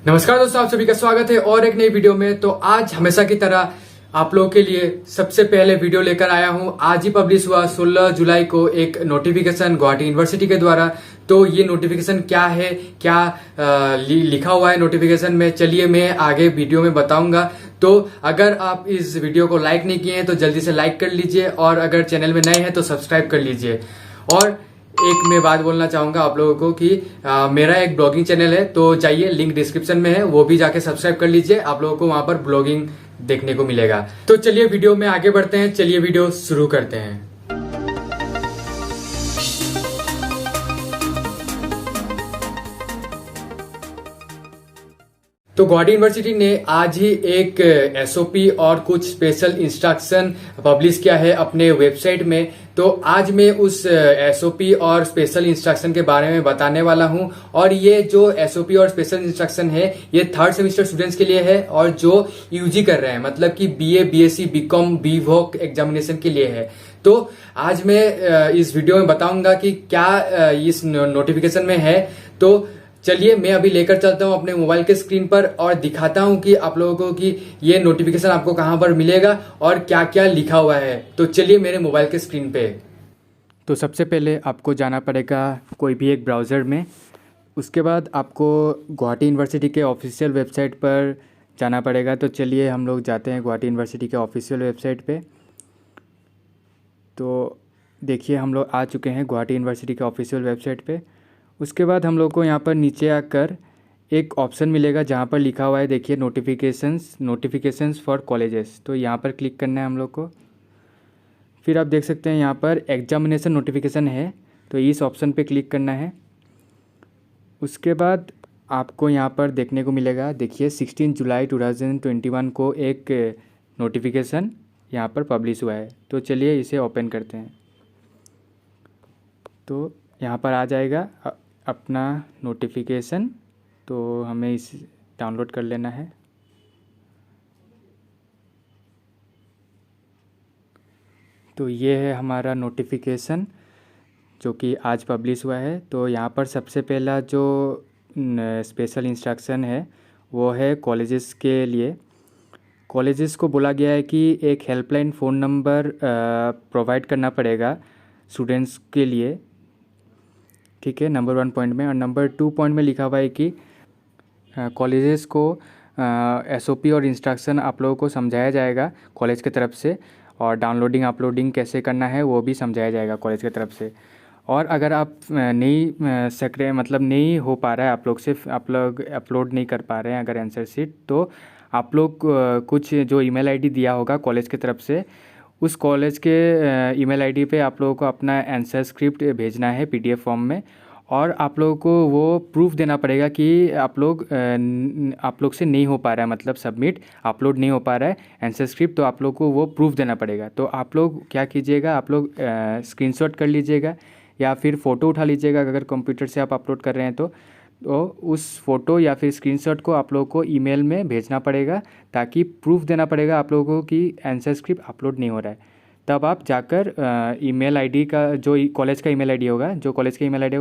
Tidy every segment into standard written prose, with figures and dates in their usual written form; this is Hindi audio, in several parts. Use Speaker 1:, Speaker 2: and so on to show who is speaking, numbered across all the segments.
Speaker 1: नमस्कार दोस्तों, आप सभी का स्वागत है और एक नई वीडियो में। तो आज हमेशा की तरह आप लोगों के लिए सबसे पहले वीडियो लेकर आया हूं। आज ही पब्लिश हुआ 16 जुलाई को एक नोटिफिकेशन गुवाहाटी यूनिवर्सिटी के द्वारा। तो ये नोटिफिकेशन क्या है, क्या लिखा हुआ है नोटिफिकेशन में, चलिए मैं आगे वीडियो में बताऊंगा। तो अगर आप इस वीडियो को लाइक नहीं किए हैं तो जल्दी से लाइक कर लीजिए, और अगर चैनल में नए हैं तो सब्सक्राइब कर लीजिए। और एक मैं बात बोलना चाहूंगा आप लोगों को कि मेरा एक ब्लॉगिंग चैनल है, तो जाइए, लिंक डिस्क्रिप्शन में है, वो भी जाके सब्सक्राइब कर लीजिए। आप लोगों को वहां पर ब्लॉगिंग देखने को मिलेगा। तो चलिए वीडियो में आगे बढ़ते हैं, चलिए वीडियो शुरू करते हैं। तो गुवाहाटी यूनिवर्सिटी ने आज ही एक एसओपी और कुछ स्पेशल इंस्ट्रक्शन पब्लिश किया है अपने वेबसाइट में। तो आज मैं उस एसओपी और स्पेशल इंस्ट्रक्शन के बारे में बताने वाला हूं। और ये जो एसओपी और स्पेशल इंस्ट्रक्शन है ये थर्ड सेमेस्टर स्टूडेंट्स के लिए है, और जो यूजी कर रहे हैं, मतलब कि BA, BSc, BCom, BVoc examination के लिए है। तो आज मैं इस वीडियो में बताऊंगा कि क्या इस नोटिफिकेशन में है। तो चलिए मैं अभी लेकर चलता हूं अपने मोबाइल के स्क्रीन पर और दिखाता हूं कि आप लोगों को कि ये नोटिफिकेशन आपको कहां पर मिलेगा और क्या क्या लिखा हुआ है। तो चलिए मेरे मोबाइल के स्क्रीन पे। तो सबसे पहले आपको जाना पड़ेगा कोई भी एक ब्राउज़र में। उसके बाद आपको गुवाहाटी यूनिवर्सिटी के ऑफिशियल वेबसाइट पर जाना पड़ेगा। तो चलिए हम लोग जाते हैं गुवाहाटी यूनिवर्सिटी के ऑफिशियल वेबसाइट पे। तो देखिए हम लोग आ चुके हैं गुवाहाटी यूनिवर्सिटी के ऑफिशियल वेबसाइट पे। उसके बाद हम लोग को यहाँ पर नीचे आकर एक ऑप्शन मिलेगा जहाँ पर लिखा हुआ है, देखिए, नोटिफिकेशंस फॉर कॉलेजेस। तो यहाँ पर क्लिक करना है हम लोग को। फिर आप देख सकते हैं यहाँ पर एग्जामिनेशन नोटिफिकेशन है, तो इस ऑप्शन पे क्लिक करना है। उसके बाद आपको यहाँ पर देखने को मिलेगा, देखिए 16 जुलाई 2021 को एक नोटिफिकेशन यहाँ पर पब्लिश हुआ है। तो चलिए इसे ओपन करते हैं। तो यहाँ पर आ जाएगा अपना नोटिफिकेशन, तो हमें इस डाउनलोड कर लेना है। तो ये है हमारा नोटिफिकेशन जो कि आज पब्लिश हुआ है। तो यहाँ पर सबसे पहला जो स्पेशल इंस्ट्रक्शन है वो है कॉलेजेस के लिए। कॉलेजेस को बोला गया है कि एक हेल्पलाइन फ़ोन नंबर प्रोवाइड करना पड़ेगा स्टूडेंट्स के लिए, ठीक है, नंबर 1 पॉइंट में। और नंबर 2 पॉइंट में लिखा हुआ है कि कॉलेजेस को एसओपी और इंस्ट्रक्शन आप लोगों को समझाया जाएगा कॉलेज की तरफ से, और डाउनलोडिंग अपलोडिंग कैसे करना है वो भी समझाया जाएगा कॉलेज की तरफ से। और अगर आप नहीं हो पा रहा है आप लोग अपलोड नहीं कर पा रहे हैं अगर आंसर शीट, तो आप लोग कुछ जो ईमेल आईडी दिया होगा कॉलेज की तरफ से, उस कॉलेज के ईमेल आईडी पे आप लोगों को अपना आंसर स्क्रिप्ट भेजना है पीडीएफ फॉर्म में। और आप लोगों को वो प्रूफ देना पड़ेगा कि आप लोग से नहीं हो पा रहा है, मतलब सबमिट अपलोड नहीं हो पा रहा है आंसर स्क्रिप्ट। तो आप लोग को वो प्रूफ देना पड़ेगा। तो आप लोग क्या कीजिएगा, आप लोग स्क्रीनशॉट कर लीजिएगा या फिर फ़ोटो उठा लीजिएगा। अगर कंप्यूटर से आप अपलोड कर रहे हैं तो उस फ़ोटो या फिर स्क्रीनशॉट को आप लोगों को ईमेल में भेजना पड़ेगा, ताकि प्रूफ देना पड़ेगा आप लोगों को कि आंसर स्क्रिप्ट अपलोड नहीं हो रहा है। तब आप जाकर ईमेल आईडी का जो कॉलेज का ईमेल आईडी होगा,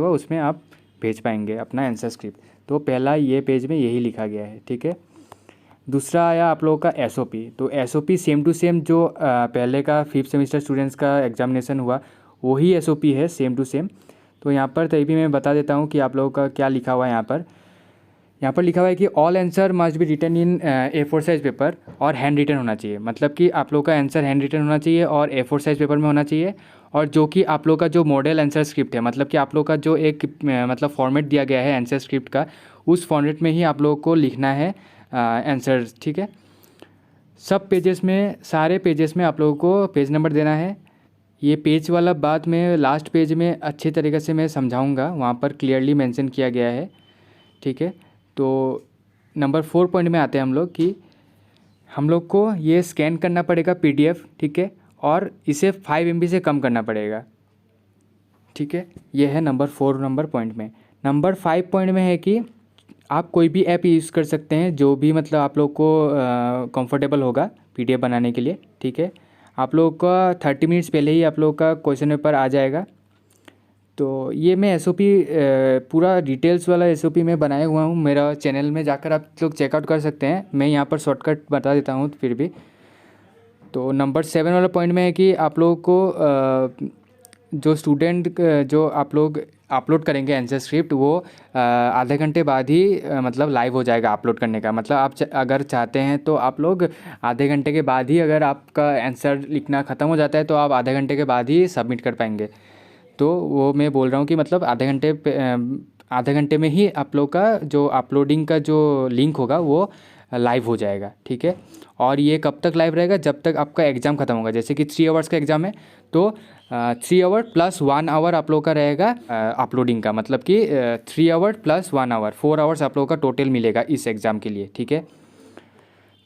Speaker 1: उसमें आप भेज पाएंगे अपना आंसर स्क्रिप्ट। तो पहला ये पेज में यही लिखा गया है, ठीक है। दूसरा आया आप लोगों का एसओपी। तो एसओपी सेम टू सेम जो पहले का 5th सेमेस्टर स्टूडेंट्स का एग्जामिनेशन हुआ वही एसओपी है, सेम टू सेम। तो यहाँ पर तभी मैं बता देता हूँ कि आप लोगों का क्या लिखा हुआ है। यहाँ पर लिखा हुआ है कि all answer must be written in A4 size paper और हैंड रिटन होना चाहिए। मतलब कि आप लोग का आंसर हैंड रिटन होना चाहिए और A4 साइज पेपर में होना चाहिए। और जो कि आप लोग का जो मॉडल आंसर स्क्रिप्ट है, मतलब कि आप लोग का जो एक मतलब फॉर्मेट दिया गया है आंसर स्क्रिप्ट का, उस फॉर्मेट में ही आप लोगों को लिखना है आंसर, ठीक है। सब पेजेस में, सारे पेजेस में आप लोगों को पेज नंबर देना है। ये पेज वाला बात मैं लास्ट पेज में अच्छे तरीके से मैं समझाऊंगा, वहाँ पर क्लियरली मेंशन किया गया है, ठीक है। तो नंबर 4 पॉइंट में आते हैं हम लोग कि हम लोग को ये स्कैन करना पड़ेगा पीडीएफ, ठीक है, और इसे 5 MB से कम करना पड़ेगा, ठीक है। ये है नंबर 4 पॉइंट में। नंबर 5 पॉइंट में है कि आप कोई भी ऐप यूज़ कर सकते हैं जो भी मतलब आप लोग को कंफर्टेबल होगा पीडीएफ बनाने के लिए, ठीक है। आप लोग का 30 मिनट्स पहले ही आप लोग का क्वेश्चन पेपर आ जाएगा। तो ये मैं एसओपी पूरा डिटेल्स वाला एसओपी मैं बनाया हुआ हूँ, मेरा चैनल में जाकर आप लोग चेकआउट कर सकते हैं। मैं यहाँ पर शॉर्टकट बता देता हूँ फिर भी। तो नंबर 7 वाला पॉइंट में है कि आप लोगों को जो स्टूडेंट जो आप लोग अपलोड करेंगे आंसर स्क्रिप्ट, वो आधे घंटे बाद ही मतलब लाइव हो जाएगा अपलोड करने का। मतलब आप अगर चाहते हैं तो आप लोग आधे घंटे के बाद ही, अगर आपका आंसर लिखना ख़त्म हो जाता है तो आप आधे घंटे के बाद ही सबमिट कर पाएंगे। तो वो मैं बोल रहा हूँ कि मतलब आधे घंटे में ही आप लोग का जो अपलोडिंग का जो लिंक होगा वो लाइव हो जाएगा, ठीक है। और ये कब तक लाइव रहेगा? जब तक आपका एग्ज़ाम ख़त्म होगा। जैसे कि 3 आवर्स का एग्ज़ाम है तो 3 आवर प्लस 1 आवर आप लोग का रहेगा अपलोडिंग का। मतलब कि 3 आवर प्लस 1 आवर, 4 आवर्स आप लोगों का टोटल मिलेगा इस एग्ज़ाम के लिए, ठीक है।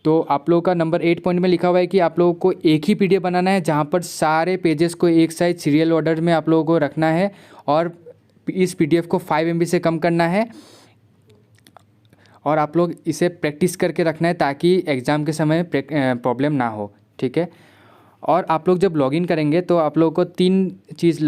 Speaker 1: तो आप लोगों का नंबर 8 पॉइंट में लिखा हुआ है कि आप लोगों को एक ही पीडीएफ बनाना है, जहाँ पर सारे पेजेस को एक साइड सीरियल ऑर्डर में आप लोगों को रखना है, और इस पीडीएफ को 5 MB से कम करना है, और आप लोग इसे प्रैक्टिस करके रखना है ताकि एग्ज़ाम के समय प्रॉब्लम ना हो, ठीक है। और आप लोग जब लॉगिन करेंगे तो आप लोगों को 3 चीज़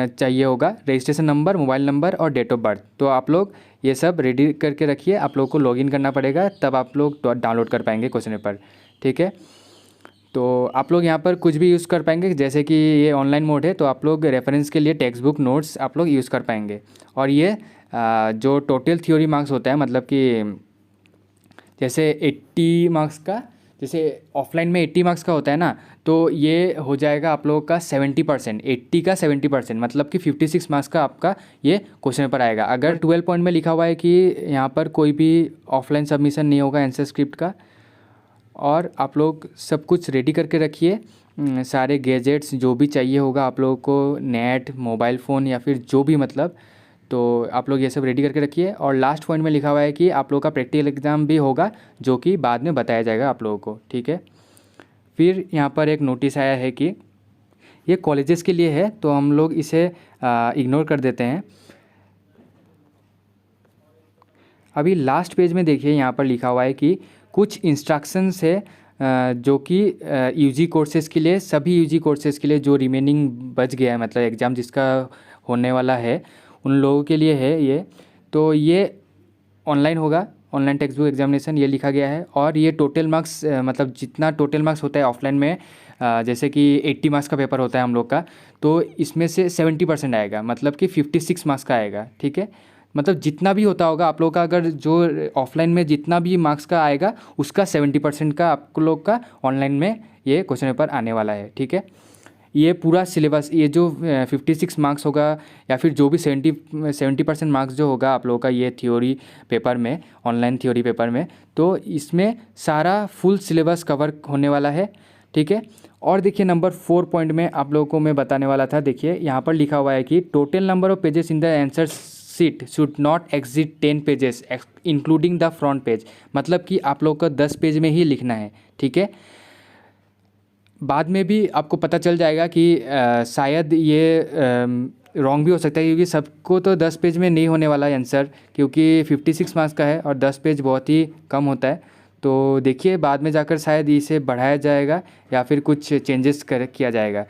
Speaker 1: चाहिए होगा: रजिस्ट्रेशन नंबर, मोबाइल नंबर और डेट ऑफ बर्थ। तो आप लोग ये सब रेडी करके रखिए, आप लोग को लॉगिन करना पड़ेगा, तब आप लोग डाउनलोड कर पाएंगे क्वेश्चन पेपर, ठीक है। तो आप लोग यहाँ पर कुछ भी यूज़ कर पाएंगे, जैसे कि ये ऑनलाइन मोड है तो आप लोग रेफरेंस के लिए टेक्स्ट बुक नोट्स आप लोग यूज़ कर पाएंगे। और ये जो टोटल थ्योरी मार्क्स होता है, मतलब कि जैसे 80 मार्क्स का, जैसे ऑफलाइन में 80 मार्क्स का होता है ना, तो ये हो जाएगा आप लोगों का 70%, 80 का 70%, मतलब कि 56 मार्क्स का आपका ये क्वेश्चन पेपर आएगा। अगर 12 पॉइंट में लिखा हुआ है कि यहाँ पर कोई भी ऑफलाइन सबमिशन नहीं होगा आंसर स्क्रिप्ट का, और आप लोग सब कुछ रेडी करके रखिए, सारे गैजेट्स जो भी चाहिए होगा आप लोगों को, नेट, मोबाइल फ़ोन या फिर जो भी, मतलब तो आप लोग ये सब रेडी करके रखिए। और लास्ट पॉइंट में लिखा हुआ है कि आप लोगों का प्रैक्टिकल एग्ज़ाम भी होगा, जो कि बाद में बताया जाएगा आप लोगों को, ठीक है। फिर यहाँ पर एक नोटिस आया है कि ये कॉलेजेस के लिए है, तो हम लोग इसे इग्नोर कर देते हैं। अभी लास्ट पेज में देखिए, यहाँ पर लिखा हुआ है कि कुछ इंस्ट्रक्शंस है जो कि यूजी कोर्सेज़ के लिए, सभी यूजी कोर्सेज़ के लिए जो रिमेनिंग बच गया है, मतलब एग्ज़ाम जिसका होने वाला है उन लोगों के लिए है ये। तो ये ऑनलाइन होगा, ऑनलाइन टेक्स्ट बुक एग्जामिनेशन, ये लिखा गया है। और ये टोटल मार्क्स, मतलब जितना टोटल मार्क्स होता है ऑफलाइन में, जैसे कि 80 मार्क्स का पेपर होता है हम लोग का, तो इसमें से 70% आएगा, मतलब कि 56 मार्क्स का आएगा, ठीक है। मतलब जितना भी होता होगा आप लोग का, अगर जो ऑफलाइन में जितना भी मार्क्स का आएगा उसका 70% का आप लोग का ऑनलाइन में ये क्वेश्चन पेपर आने वाला है, ठीक है। ये पूरा सिलेबस, ये जो 56 मार्क्स होगा या फिर जो भी 70% मार्क्स जो होगा आप लोगों का ये थ्योरी पेपर में, ऑनलाइन थ्योरी पेपर में, तो इसमें सारा फुल सिलेबस कवर होने वाला है, ठीक है। और देखिए नंबर 4 पॉइंट में आप लोगों को मैं बताने वाला था, देखिए यहाँ पर लिखा हुआ है कि total number of pages in the answer sheet should not exceed 10 pages including the front page. मतलब कि आप लोग को 10 पेज में ही लिखना है, ठीक है। बाद में भी आपको पता चल जाएगा कि शायद ये रॉन्ग भी हो सकता है, क्योंकि सबको तो 10 पेज में नहीं होने वाला है आंसर, क्योंकि 56 मार्क्स का है और 10 पेज बहुत ही कम होता है। तो देखिए बाद में जाकर शायद इसे बढ़ाया जाएगा या फिर कुछ चेंजेस किया जाएगा।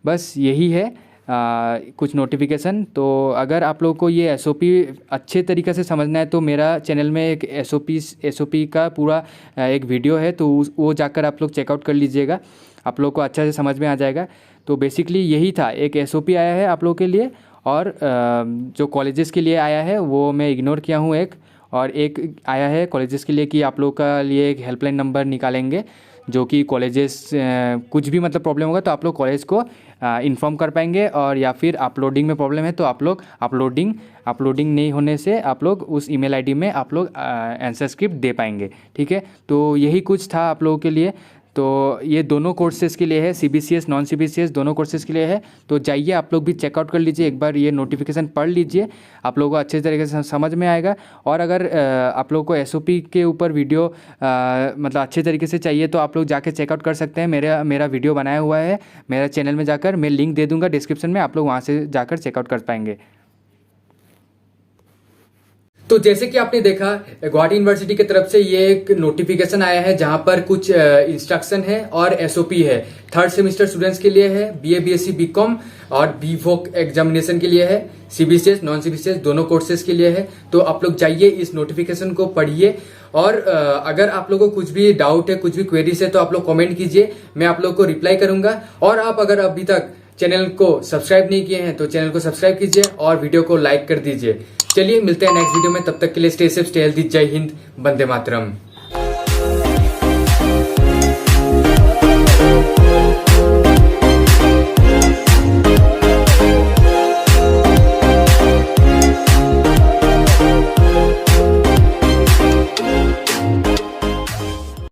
Speaker 1: बस यही है कुछ नोटिफिकेशन। तो अगर आप लोगों को ये एसओपी अच्छे तरीके से समझना है तो मेरा चैनल में एक एसओपी का पूरा एक वीडियो है, तो वो जाकर आप लोग चेकआउट कर लीजिएगा, आप लोग को अच्छा से समझ में आ जाएगा। तो बेसिकली यही था, एक एसओपी आया है आप लोगों के लिए, और जो कॉलेजेस के लिए आया है वो मैं इग्नोर किया हूँ एक, और एक आया है कॉलेजेस के लिए कि आप लोग का लिए एक हेल्पलाइन नंबर निकालेंगे, जो कि कॉलेजेस कुछ भी मतलब प्रॉब्लम होगा तो आप लोग कॉलेज को इन्फॉर्म कर पाएंगे, और या फिर अपलोडिंग में प्रॉब्लम है तो आप लोग अपलोडिंग नहीं होने से आप लोग उस ईमेल आईडी में आप लोग आंसर स्क्रिप्ट दे पाएंगे, ठीक है। तो यही कुछ था आप लोगों के लिए। तो ये दोनों कोर्सेज़ के लिए है, CBCS नॉन CBCS दोनों कोर्सेज़ के लिए है। तो जाइए आप लोग भी चेकआउट कर लीजिए, एक बार ये नोटिफिकेशन पढ़ लीजिए, आप लोगों को अच्छे तरीके से समझ में आएगा। और अगर आप लोग को SOP के ऊपर वीडियो मतलब अच्छे तरीके से चाहिए तो आप लोग जाके चेकआउट कर सकते हैं, मेरा वीडियो बनाया हुआ है मेरा चैनल में जाकर, मैं लिंक दे दूँगा डिस्क्रिप्शन में, आप लोग वहाँ से जाकर चेकआउट कर पाएंगे। तो जैसे कि आपने देखा गुवाहाटी यूनिवर्सिटी की तरफ से ये एक नोटिफिकेशन आया है जहां पर कुछ इंस्ट्रक्शन है और एसओपी है। थर्ड सेमेस्टर स्टूडेंट्स के लिए है, बीए बीएससी बीकॉम और बीवोक एग्जामिनेशन के लिए है, सीबीसीएस नॉन सीबीसीएस दोनों कोर्सेज के लिए है। तो आप लोग जाइए इस नोटिफिकेशन को पढ़िए और अगर आप लोगों को कुछ भी डाउट है, कुछ भी क्वेरीज है तो आप लोग कमेंट कीजिए, मैं आप लोग को रिप्लाई करूंगा। और आप अगर अभी तक चैनल को सब्सक्राइब नहीं किए हैं तो चैनल को सब्सक्राइब कीजिए और वीडियो को लाइक कर दीजिए। चलिए मिलते हैं नेक्स्ट वीडियो में, तब तक के लिए स्टे सेफ, स्टे हेल्दी। जय हिंद, वंदे मातरम।